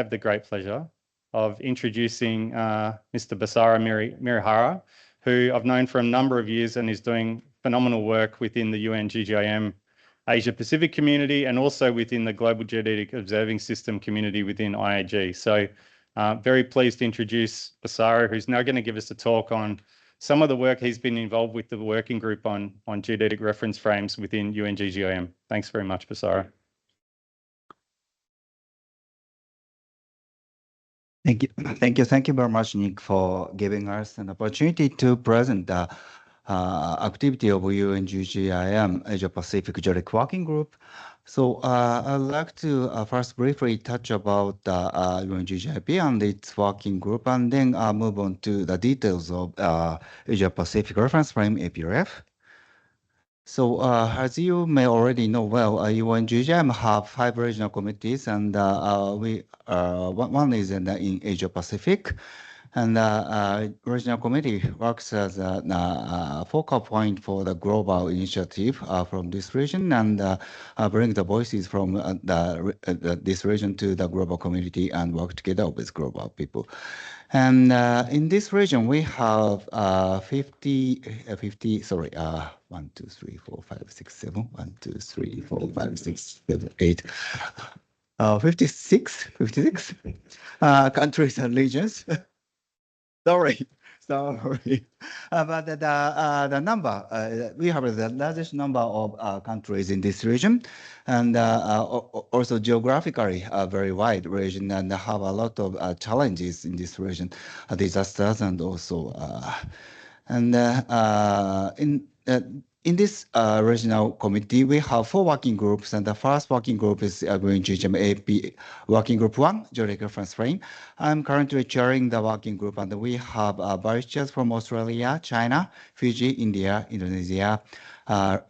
have the great pleasure of introducing Mr. Basara Miyahara, who I've known for a number of years and is doing phenomenal work within the UN-GGIM Asia Pacific community and also within the Global Geodetic Observing System community within IAG. So very pleased to introduce Basara, who's now going to give us a talk on some of the work he's been involved with the working group on geodetic reference frames within UN-GGIM. Thanks very much, Basara. Thank you very much, Nick, for giving us an opportunity to present the activity of UN-GGIM Asia Pacific Geodetic Working Group. So I'd like to first briefly touch about the UN-GGIP and its working group, and then move on to the details of Asia Pacific Reference Frame (APRF). So as you may already know well, UN-GGIM have 5 regional committees, and one is in Asia Pacific. And regional committee works as a focal point for the global initiative from this region and bring the voices from this region to the global community and work together with global people. And in this region, we have 1, 2, 3, 4, 5, 6, 7, 1, 2, 3, 4, 5, 6, 7, 8, 56 countries and regions. Sorry. But the number, we have the largest number of countries in this region, and also geographically a very wide region, and have a lot of challenges in this region, disasters, and also in this regional committee, we have 4 working groups, and the first working group is UN-GGIM AP Working Group 1, Geodetic Reference Frame. I'm currently chairing the working group, and we have vice chairs from Australia, China, Fiji, India, Indonesia,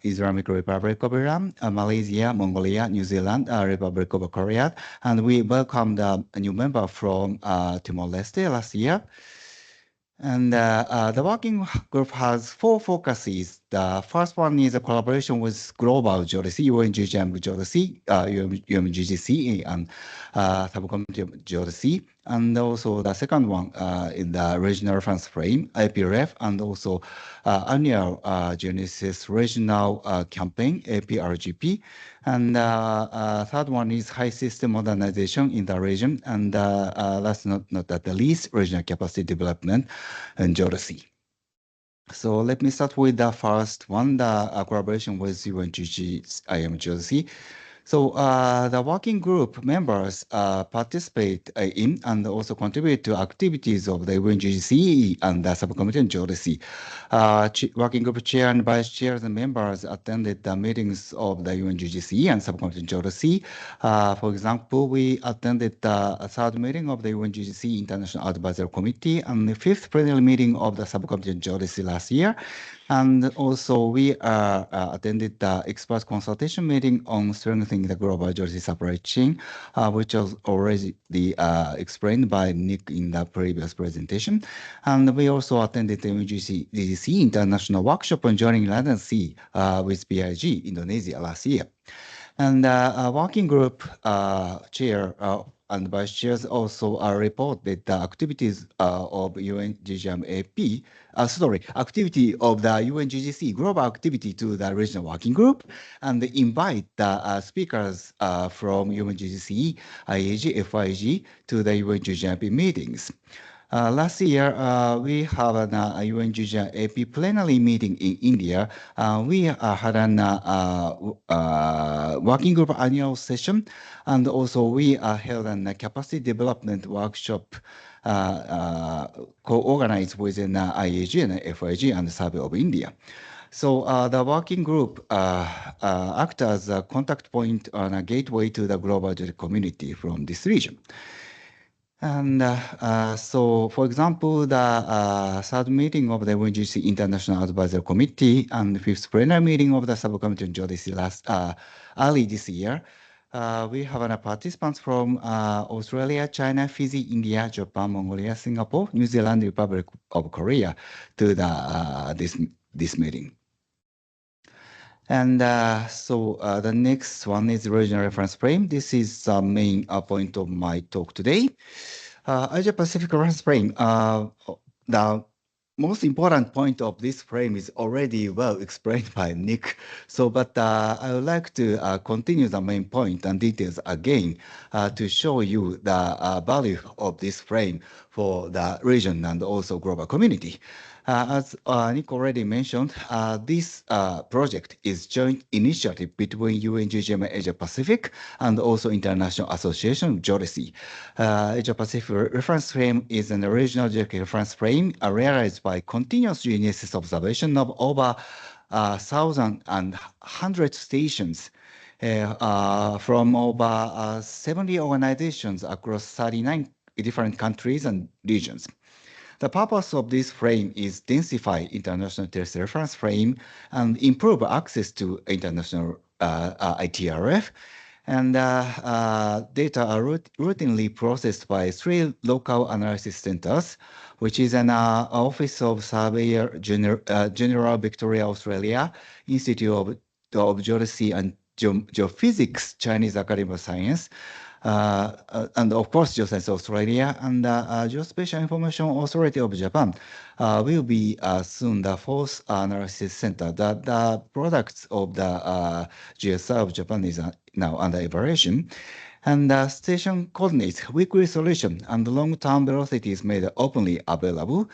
Islamic Republic of Iran, Malaysia, Mongolia, New Zealand, Republic of Korea, and we welcomed a new member from Timor-Leste last year. And the working group has 4 focuses. The first one is a collaboration with global geodesy, UN-GGIM geodesy, UN-GGCE, and subcommittee of geodesy. And also the second one in the regional reference frame, APRF, and also annual Genesis regional campaign, APRGP. And third one is high system modernization in the region. And last not at the least, regional capacity development and geodesy. So let me start with the first one, the collaboration with UN-GGIM geodesy. So the working group members participate in and also contribute to activities of the UN-GGCE and the subcommittee on geodesy. Working group chair and vice chairs and members attended the meetings of the UN-GGCE and subcommittee on geodesy. For example, we attended the 3rd meeting of the UN-GGCE International Advisory Committee and the 5th plenary meeting of the subcommittee on geodesy last year. And also we attended the expert consultation meeting on strengthening the global geodesy supply chain, which was already explained by Nick in the previous presentation. And we also attended the GGCE International Workshop on Joining Land and Sea with BIG Indonesia last year. And working group chair and vice chairs also reported the activities of UN-GGIM AP, activity of the UN-GGC global activity to the regional working group, and invite the speakers from UN-GGC, IAG, FIG to the UN-GGIM AP meetings. Last year, we have an UN-GGIM AP plenary meeting in India. We had an working group annual session, and also we held a capacity development workshop co-organized within IAG and FIG and the Survey of India. So the working group acts as a contact point and a gateway to the global geodetic community from this region. And so, for example, the 3rd meeting of the UN-GGCE International Advisory Committee and the 5th plenary meeting of the subcommittee on geodesy early this year, we have participants from Australia, China, Fiji, India, Japan, Mongolia, Singapore, New Zealand, Republic of Korea to this meeting. And the next one is regional reference frame. This is the main point of my talk today. Asia Pacific reference frame. The most important point of this frame is already well explained by Nick. But I would like to continue the main point and details again to show you the value of this frame for the region and also global community. As Nick already mentioned, this project is joint initiative between UN-GGCE Asia Pacific and also International Association Geodesy. Asia Pacific reference frame is an regional geographic reference frame realized by continuous GNSS observation of over 1,100 stations from over 70 organizations across 39 different countries and regions. The purpose of this frame is densify international terrestrial reference frame and improve access to international ITRF. And data are routinely processed by 3 local analysis centers, which is an Office of Surveyor General Victoria, Australia, Institute of Geodesy and Geophysics, Chinese Academy of Science, and of course, Geoscience Australia and Geospatial Information Authority of Japan will be soon the 4th analysis center. The products of the GSR of Japan is now under evaluation. And the station coordinates, weekly solution, and long-term velocity is made openly available.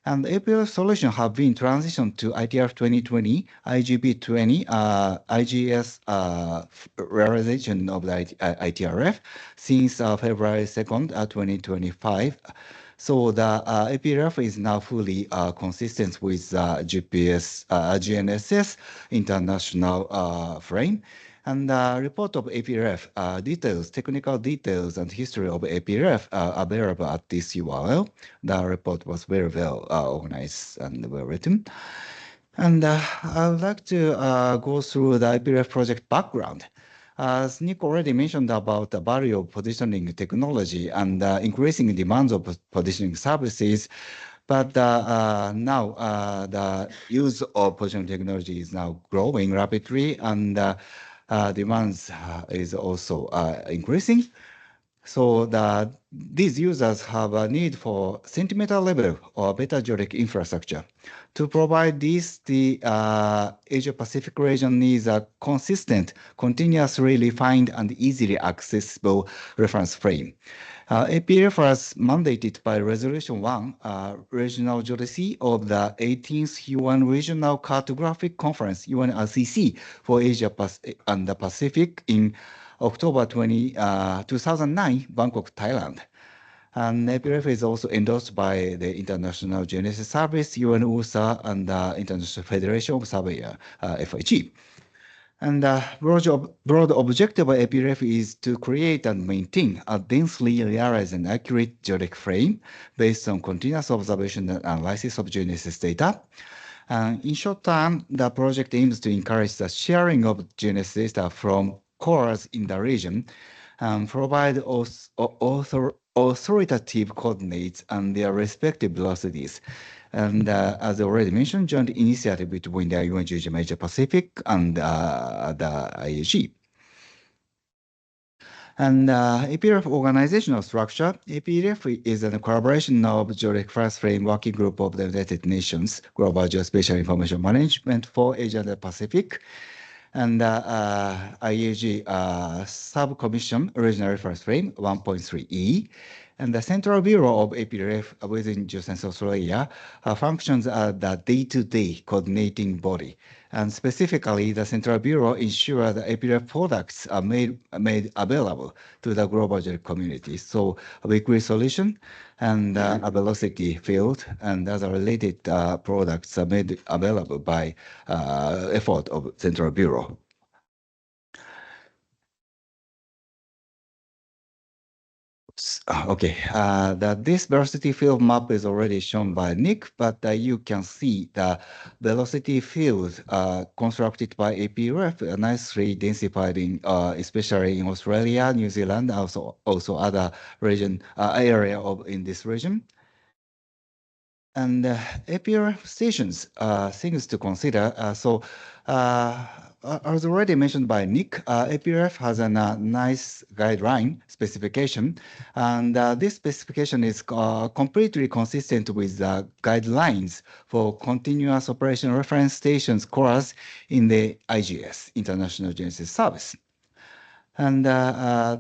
And APL solution have been transitioned to ITRF 2020, IGP 20, IGS realization of the ITRF since February 2nd, 2025. So the APRF is now fully consistent with GPS GNSS international frame. And the report of APRF details, technical details, and history of APRF are available at this URL. The report was very well organized and well written. And I would like to go through the APRF project background. As Nick already mentioned about the value of positioning technology and increasing demands of positioning services, but now the use of positioning technology is now growing rapidly, and demands is also increasing. So these users have a need for centimeter level or better geodetic infrastructure. To provide this, the Asia Pacific region needs a consistent, continuously refined, and easily accessible reference frame. APF was mandated by Resolution 1, Regional Geodesy of the 18th UN Regional Cartographic Conference, UNRCC, for Asia and the Pacific in October 2009, Bangkok, Thailand. And APF is also endorsed by the International Geodesy Service, UN-USA, and the International Federation of Surveyor, FIG. And the broad objective of APRF is to create and maintain a densely realized and accurate geodetic frame based on continuous observation and analysis of GNSS data. In short term, the project aims to encourage the sharing of GNSS data from cores in the region and provide authoritative coordinates and their respective velocities. And as already mentioned, joint initiative between the UN-GGCE Asia Pacific and the IAG. And APRF organizational structure, APRF is a collaboration of Geodetic First Frame Working Group of the United Nations Global Geospatial Information Management for Asia and the Pacific, and IAG Subcommission Regional Reference Frame 1.3E, and the Central Bureau of APRF within Geoscience Australia functions as the day-to-day coordinating body. And specifically, the Central Bureau ensures that APRF products are made available to the global community. So a weekly solution and a velocity field and other related products are made available by effort of Central Bureau. Okay, this velocity field map is already shown by Nick, but you can see the velocity field constructed by APRF nicely densified in, especially in Australia, New Zealand, also other region area in this region. And APRF stations, things to consider. as already mentioned by Nick, APRF has a nice guideline specification, and this specification is completely consistent with the guidelines for continuous operation reference stations course in the IGS, International Genesis Service. And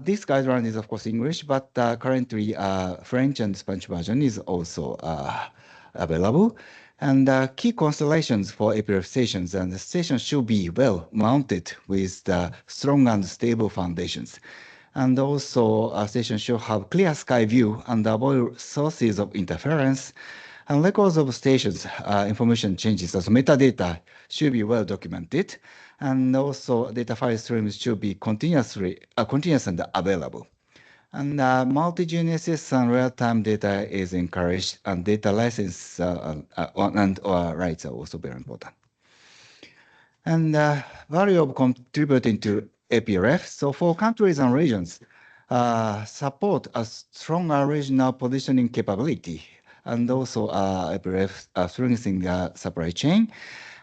this guideline is, of course, English, but currently French and Spanish version is also available. And key constellations for APRF stations, and the stations should be well mounted with the strong and stable foundations. And also, stations should have clear sky view and avoid sources of interference. And records of stations information changes as metadata should be well documented. And also, data file streams should be continuous and available. And multi-GNSS and real-time data is encouraged, and data license and rights are also very important. And value of contributing to APRF. So for countries and regions, support a stronger regional positioning capability, and also APRF strengthening the supply chain.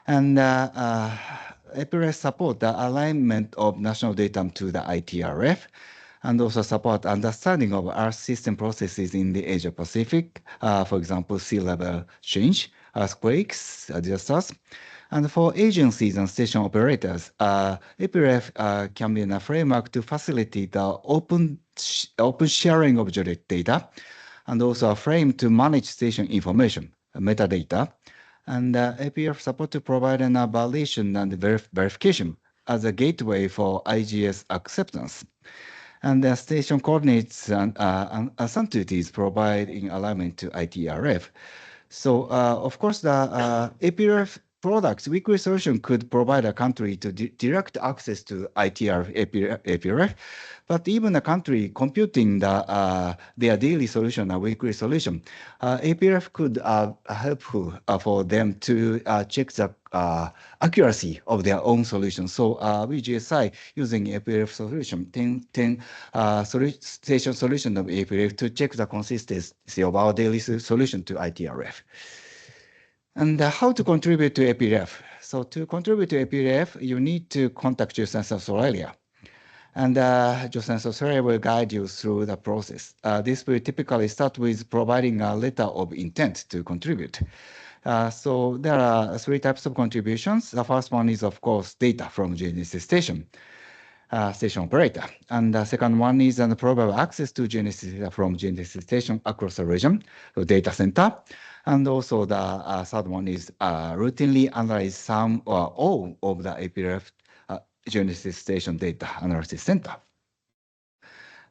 And APRF support the alignment of national data to the ITRF, and also support understanding of Earth system processes in the Asia Pacific, for example, sea level change, earthquakes, disasters. And for agencies and station operators, APRF can be a framework to facilitate the open sharing of geodetic data, and also a frame to manage station information, metadata. And APRF support to provide an validation and verification as a gateway for IGS acceptance. And the station coordinates and sensitivities provide in alignment to ITRF. So, of course, the APRF products, weekly solution could provide a country to direct access to APRF, but even a country computing their daily solution, a weekly solution, APRF could helpful for them to check the accuracy of their own solution. So GGSI using APRF solution, 10 station solution of APRF to check the consistency of our daily solution to ITRF. And how to contribute to APRF. So to contribute to APRF, you need to contact Geocensus Australia. And Geocensus Australia will guide you through the process. This will typically start with providing a letter of intent to contribute. So there are 3 types of contributions. The first one is, of course, data from Genesis station operator. And the second one is probable access to Genesis data from Genesis station across the region, the data center. And also the third one is routinely analyze some or all of the APRF Genesis station data analysis center.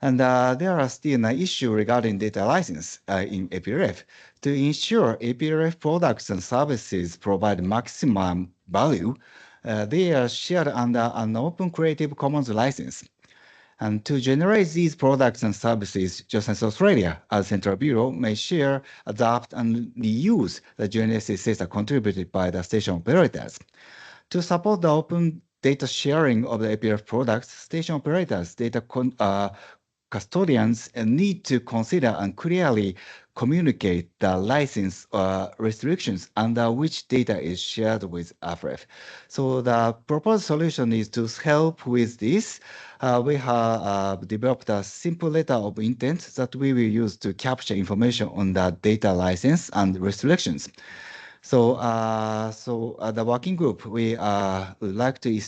And there are still an issue regarding data license in APRF. To ensure APRF products and services provide maximum value, they are shared under an open Creative Commons license. And to generate these products and services, Geocensus Australia, as Central Bureau, may share, adapt, and reuse the GNSS data contributed by the station operators. To support the open data sharing of the APRF products, station operators, data custodians need to consider and clearly communicate the license restrictions under which data is shared with APRF. So the proposed solution is to help with this. We have developed a simple letter of intent that we will use to capture information on the data license and restrictions. So, the working group, we would like to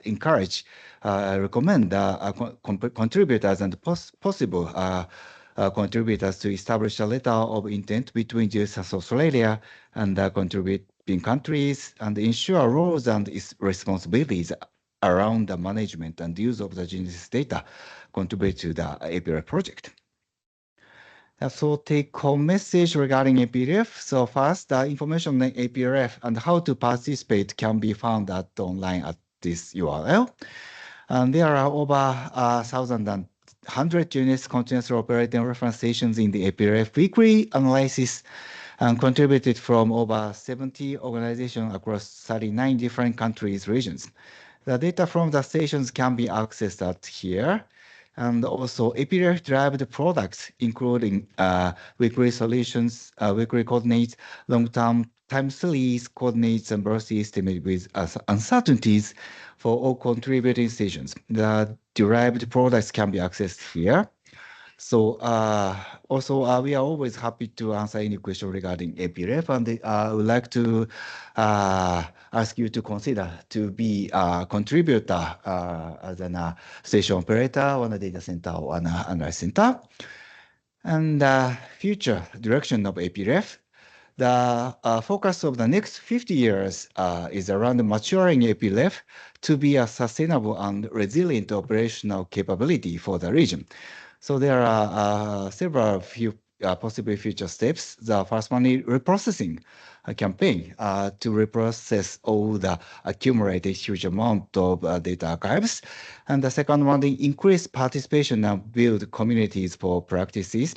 encourage, recommend contributors and possible contributors to establish a letter of intent between Geocensus Australia and the contributing countries and ensure roles and responsibilities around the management and use of the Genesis data contribute to the APRF project. So take-home message regarding APRF. So first, the information on APRF and how to participate can be found online at this URL. And there are over 1,100 GNS continuous operating reference stations in the APRF weekly analysis and contributed from over 70 organizations across 39 different countries, regions. The data from the stations can be accessed at here. And also APRF-derived products, including weekly solutions, weekly coordinates, long-term time series, coordinates, and velocity estimate with uncertainties for all contributing stations. The derived products can be accessed here. So also, we are always happy to answer any question regarding APREF, and I would like to ask you to consider to be a contributor as a station operator on a data center or an analysis center. And future direction of APREF. The focus of the next 50 years is around maturing APREF to be a sustainable and resilient operational capability for the region. So there are several possible future steps. The first one is reprocessing campaign to reprocess all the accumulated huge amount of data archives. And the second one is increase participation and build communities for practices,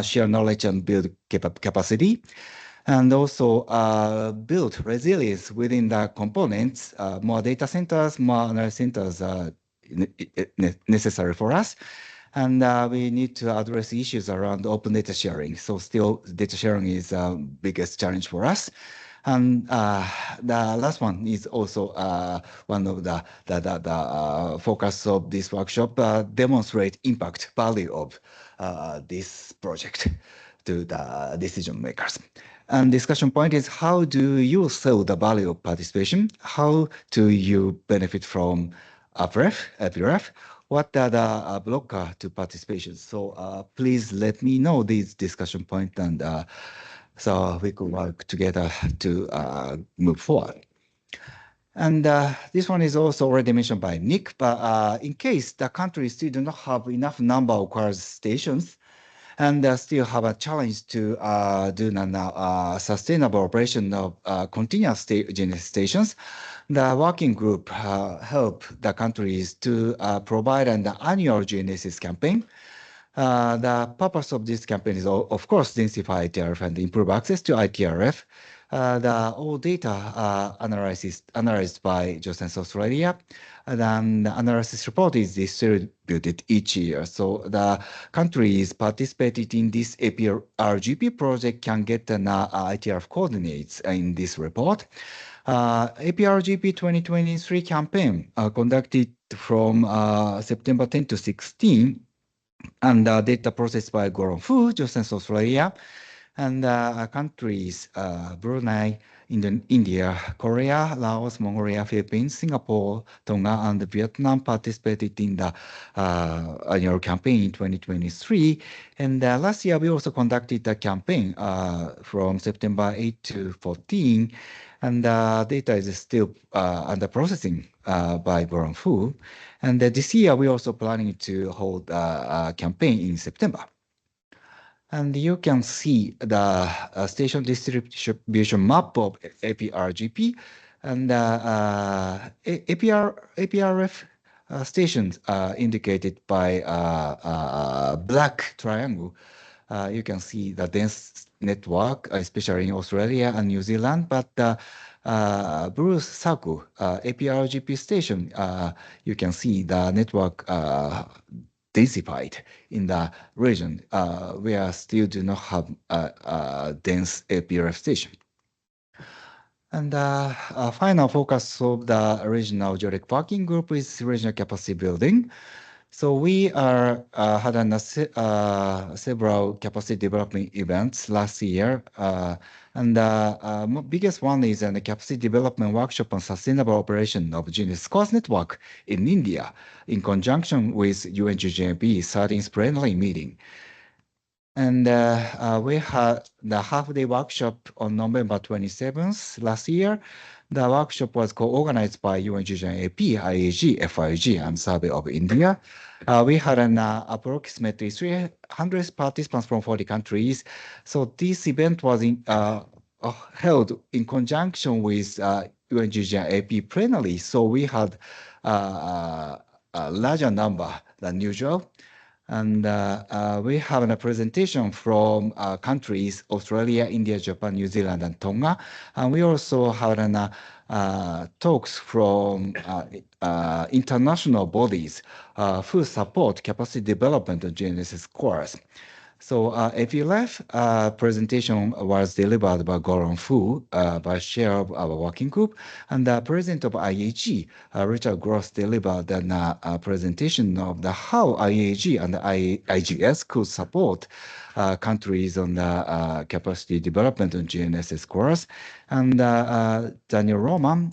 share knowledge and build capacity, and also build resilience within the components. More data centers, more analysis centers are necessary for us. And we need to address issues around open data sharing. So still, data sharing is the biggest challenge for us. And the last one is also one of the focus of this workshop, demonstrate impact value of this project to the decision makers. And discussion point is, how do you sell the value of participation? How do you benefit from APREF? What are the blocker to participation? So please let me know these discussion point, and so we could work together to move forward. And this one is also already mentioned by Nick, but in case the country still do not have enough number of quartz stations, and still have a challenge to do sustainable operation of continuous Geodesy stations, the working group help the countries to provide an annual Geodesy campaign. The purpose of this campaign is, of course, densify ITRF and improve access to ITRF. All data analyzed by Geodesy Australia, and then the analysis report is distributed each year. So the countries participated in this APRGP project can get an ITRF coordinates in this report. APRGP 2023 campaign conducted from September 10 to 16, and data processed by Goron-Fu, Geodesy Australia, and countries Brunei, India, Korea, Laos, Mongolia, Philippines, Singapore, Tonga, and Vietnam participated in the annual campaign in 2023. And last year, we also conducted a campaign from September 8 to 14, and data is still under processing by Goron-Fu. And this year, we're also planning to hold a campaign in September. And you can see the station distribution map of APRGP, and APRF stations indicated by black triangle. You can see the dense network, especially in Australia and New Zealand, but blue circle, APRGP station, you can see the network densified in the region where still do not have a dense APRF station. And final focus of the regional Geodetic working group is regional capacity building. So we had several capacity development events last year, and the biggest one is a capacity development workshop on sustainable operation of Geodesy course network in India, in conjunction with UN-GGCE 13th Plenary meeting. And we had the half-day workshop on November 27th last year. The workshop was co-organized by UN-GGIP, IAG, FIG, and Survey of India. We had approximately 300 participants from 40 countries. So this event was held in conjunction with UN-GGIP plenary. So we had a larger number than usual. And we have a presentation from countries, Australia, India, Japan, New Zealand, and Tonga. And we also had talks from international bodies who support capacity development of Geodesy course. So APLF presentation was delivered by Goran Fu, by chair of our working group, and the president of IAG, Richard Gross, delivered a presentation of how IAG and IGS could support countries on the capacity development on GNSS course. And Daniel Roman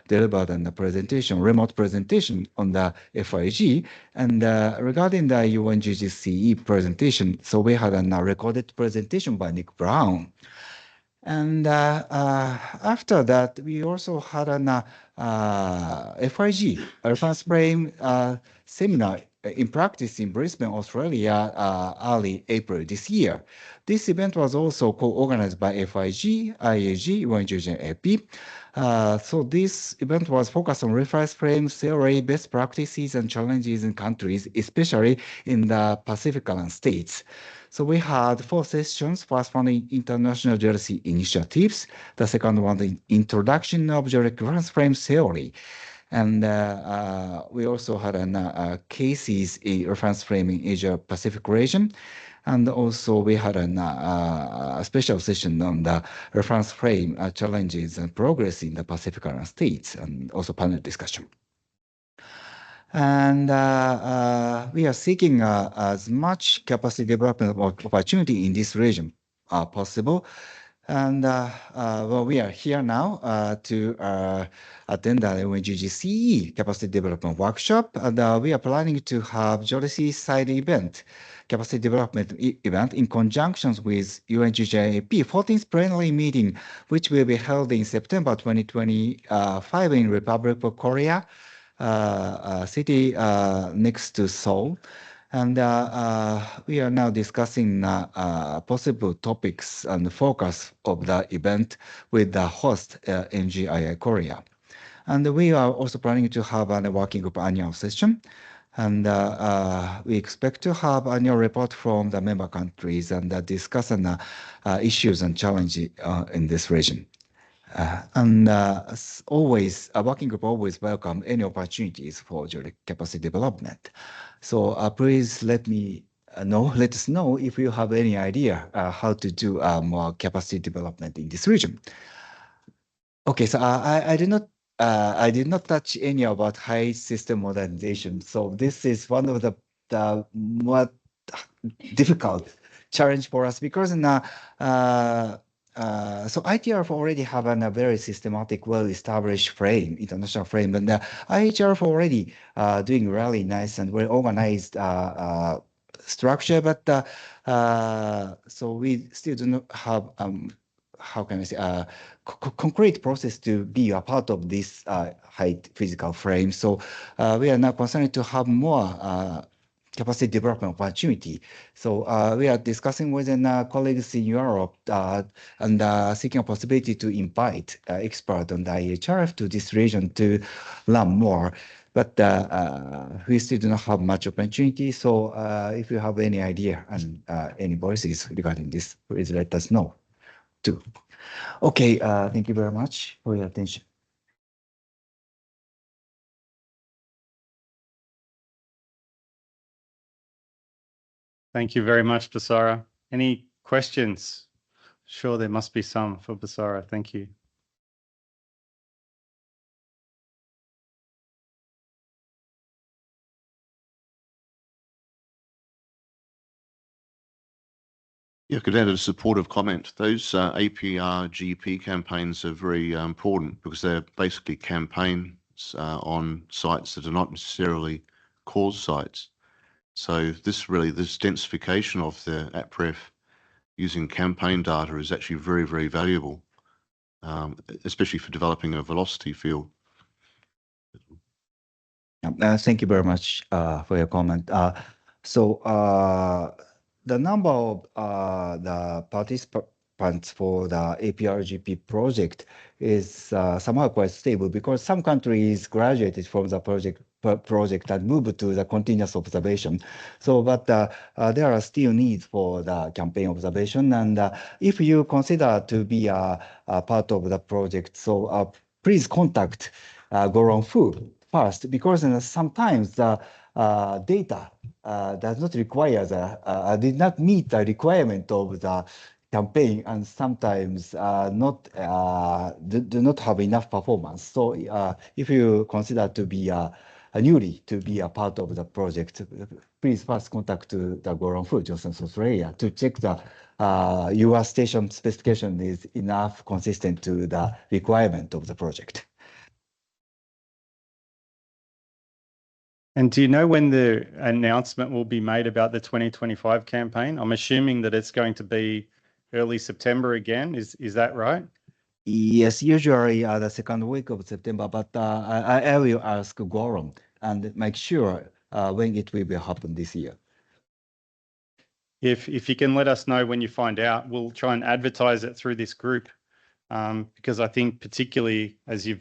delivered a presentation, remote presentation on the FIG. And regarding the UN-GGCE presentation, so we had a recorded presentation by Nick Brown. And after that, we also had an FIG, reference frame seminar in practice in Brisbane, Australia, early April this year. This event was also co-organized by FIG, IAG, UN-GGCE. So this event was focused on reference frame theory, best practices, and challenges in countries, especially in the Pacific Island states. So we had 4 sessions. First one, international geodesy initiatives. The second one, the introduction of geodetic reference frame theory. And we also had cases in reference frame in Asia Pacific region. And also we had a special session on the reference frame challenges and progress in the Pacific Island states, and also panel discussion. And we are seeking as much capacity development opportunity in this region possible. And well, we are here now to attend the UN-GGCE capacity development workshop. And we are planning to have Geodesy side event, capacity development event in conjunction with UN-GGIP 14th plenary meeting, which will be held in September 2025 in Republic of Korea. City next to Seoul. And we are now discussing possible topics and focus of the event with the host, NGIA Korea. And we are also planning to have a working group annual session. And we expect to have annual report from the member countries and discuss issues and challenges in this region. And as always, a working group always welcome any opportunities for geodetic capacity development. So please let us know if you have any idea how to do more capacity development in this region. Okay, so I did not touch any about high system modernization. So this is one of the more difficult challenge for us because so ITRF already have a very systematic, well-established frame, international frame, and IHRF already doing really nice and well-organized structure, but so we still do not have how can I say concrete process to be a part of this high physical frame. So we are now concerned to have more capacity development opportunity. So we are discussing with colleagues in Europe and seeking a possibility to invite experts on the IHRF to this region to learn more. But we still do not have much opportunity. So if you have any idea and any voices regarding this, please let us know too. Okay, thank you very much for your attention. Thank you very much, Basara. Any questions? Sure, there must be some for Basara. Thank you. Yeah, I could add a supportive comment. Those APR-GP campaigns are very important because they're basically campaigns on sites that are not necessarily cause sites. So this densification of the APREF using campaign data is actually very, very valuable, especially for developing a velocity field. Thank you very much for your comment. So the number of the participants for the APR-GP project is somehow quite stable because some countries graduated from the project and moved to the continuous observation. So, but there are still needs for the campaign observation. And if you consider to be a part of the project, so please contact Goran Fu first, because sometimes the data does not require did not meet the requirement of the campaign, and sometimes do not have enough performance. So if you consider to be newly to be a part of the project, please first contact the Goron Food Johnson Australia to check the your station specification is enough consistent to the requirement of the project. And do you know when the announcement will be made about the 2025 campaign? I'm assuming that it's going to be early September again. Is that right? Yes, usually the second week of September, but I will ask Goron and make sure when it will be happen this year. If you can let us know when you find out, we'll try and advertise it through this group, because I think particularly as you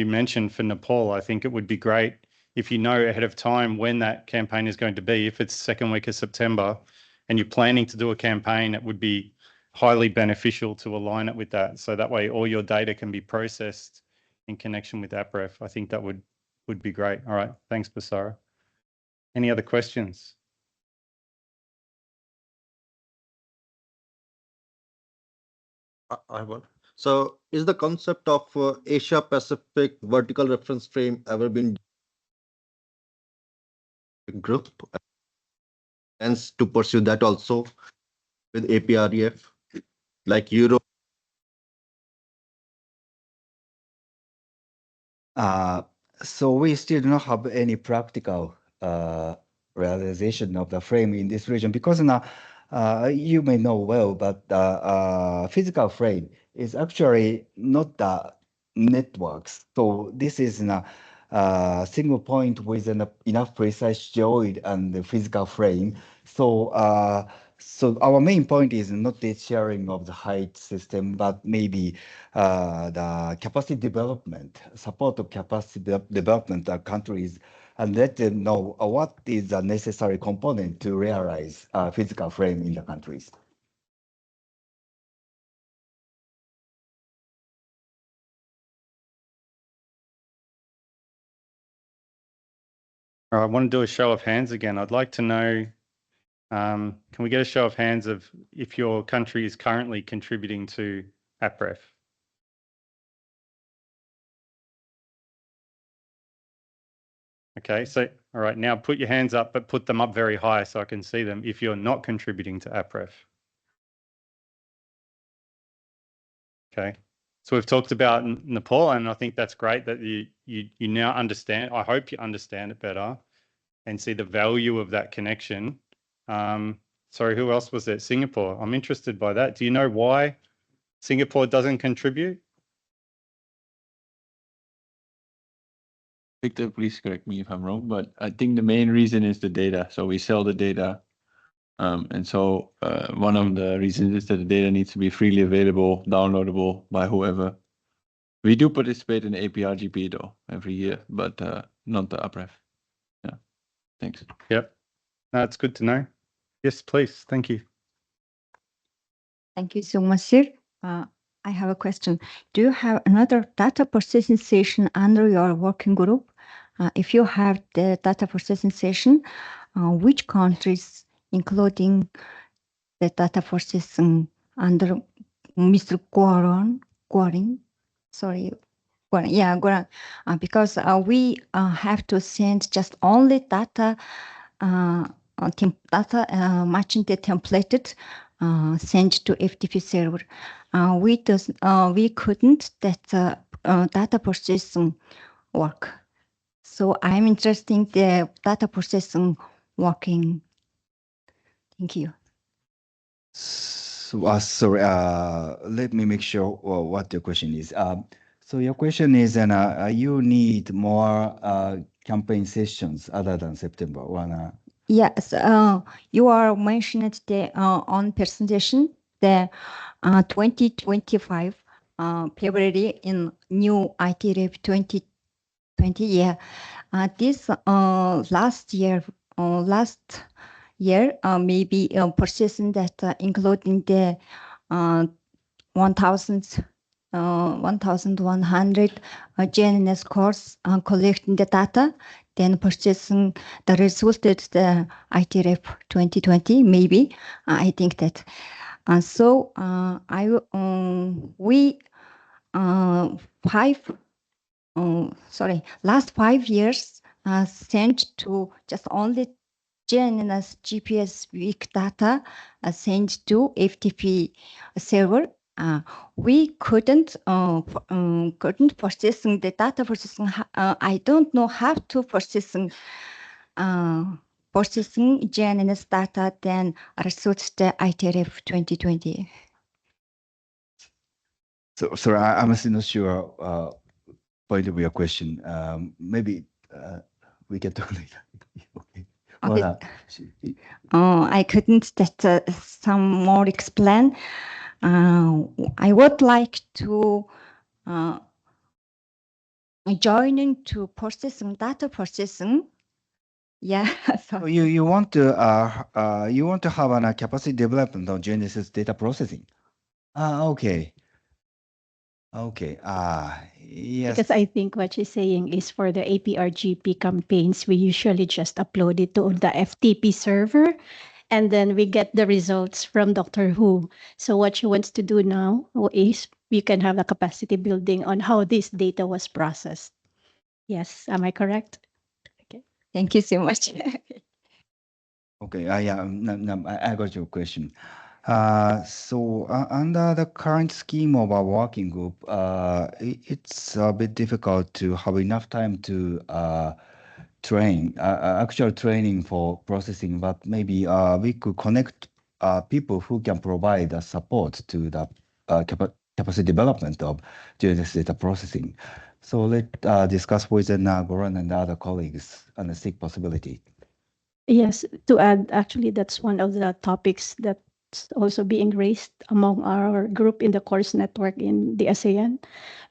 mentioned for Nepal, I think it would be great if you know ahead of time when that campaign is going to be. If it's second week of September and you're planning to do a campaign, it would be highly beneficial to align it with that. So that way all your data can be processed in connection with APREF. I think that would be great. All right. Thanks, Basara. Any other questions? I have one. So is the concept of Asia Pacific vertical reference frame ever been group and to pursue that also with APREF like Europe? So we still do not have any practical realization of the frame in this region because now you may know well, but the physical frame is actually not the networks. So this is a single point with enough precise geoid and the physical frame. So so our main point is not the sharing of the height system, but maybe the capacity development, support of capacity development of countries, and let them know what is a necessary component to realize physical frame in the countries. All right, I want to do a show of hands again. I'd like to know, can we get a show of hands of if your country is currently contributing to APREF? Okay, so, all right, now put your hands up, but put them up very high so I can see them if you're not contributing to APREF. Okay, so we've talked about Nepal, and I think that's great that you now understand. I hope you understand it better and see the value of that connection. Sorry, who else was there? Singapore. I'm interested by that. Do you know why Singapore doesn't contribute? Victor, please correct me if I'm wrong, but I think the main reason is the data. So we sell the data. And so one of the reasons is that the data needs to be freely available, downloadable by whoever. We do participate in the APRGP though every year, but not the APREF. Yeah, thanks. Yep, that's good to know. Yes, please. Thank you. Thank you so much, sir. I have a question. Do you have another data processing session under your working group? If you have the data processing session, which countries, including the data processing under Mr. Goran, because we have to send just only data, matching the templated, send to FTP server. We couldn't that data processing work. So I'm interested in the data processing working. Thank you. So, sorry, let me make sure what your question is. So your question is, you need more campaign sessions other than September one. Yes, you are mentioned the on presentation the 2025 February in new IT Rep 2020. Yeah, this last year maybe processing that including the 1,100 GNS course collecting the data. then purchasing the resulted the ITRF 2020, maybe. I think that. So we last 5 years sent to just only GNS GPS weak data sent to FTP server. We couldn't processing the data processing. I don't know how to processing GNS data then results the ITRF 2020. So, sorry, I'm still not sure point of your question. Maybe we can talk later. Okay. Okay. I couldn't that some more explain. I would like to join into processing data processing. Yeah. So you want to have a capacity development on Genesis data processing. Okay. Okay. Yes. Because I think what she's saying is for the APRGP campaigns, we usually just upload it to the FTP server, and then we get the results from Doctor Who. So what she wants to do now is we can have a capacity building on how this data was processed. Yes, am I correct? Okay. Thank you so much. Okay. Yeah. I got your question. So under the current scheme of our working group, it's a bit difficult to have enough time to train, actual training for processing, but maybe we could connect people who can provide the support to the capacity development of Geodesy data processing. So let's discuss with Goran and other colleagues and seek possibility. Yes, to add, actually, that's one of the topics that's also being raised among our group in the course network in the ASEAN,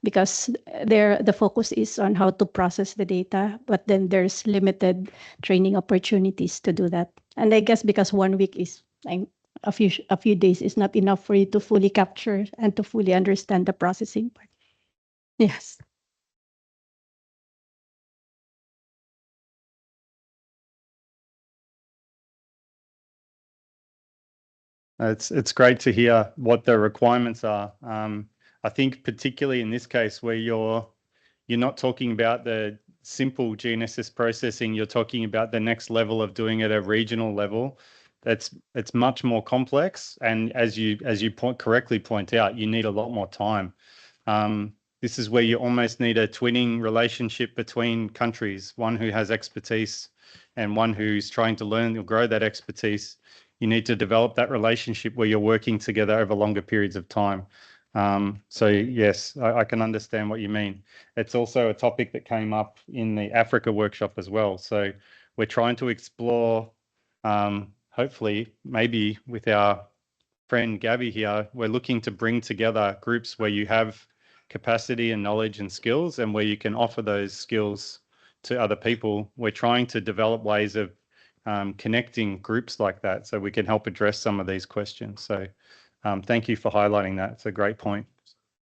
because there the focus is on how to process the data, but then there's limited training opportunities to do that. And I guess because 1 week is like a few days is not enough for you to fully capture and to fully understand the processing part. Yes. It's great to hear what the requirements are. I think particularly in this case where you're not talking about the simple GNSS processing, you're talking about the next level of doing it at a regional level. It's much more complex, and as you correctly point out, you need a lot more time. This is where you almost need a twinning relationship between countries, one who has expertise and one who's trying to learn or grow that expertise. You need to develop that relationship where you're working together over longer periods of time. So yes, I can understand what you mean. It's also a topic that came up in the Africa workshop as well. So we're trying to explore, hopefully, maybe with our friend Gabby here, we're looking to bring together groups where you have capacity and knowledge and skills, and where you can offer those skills to other people. We're trying to develop ways of connecting groups like that so we can help address some of these questions. So thank you for highlighting that. It's a great point.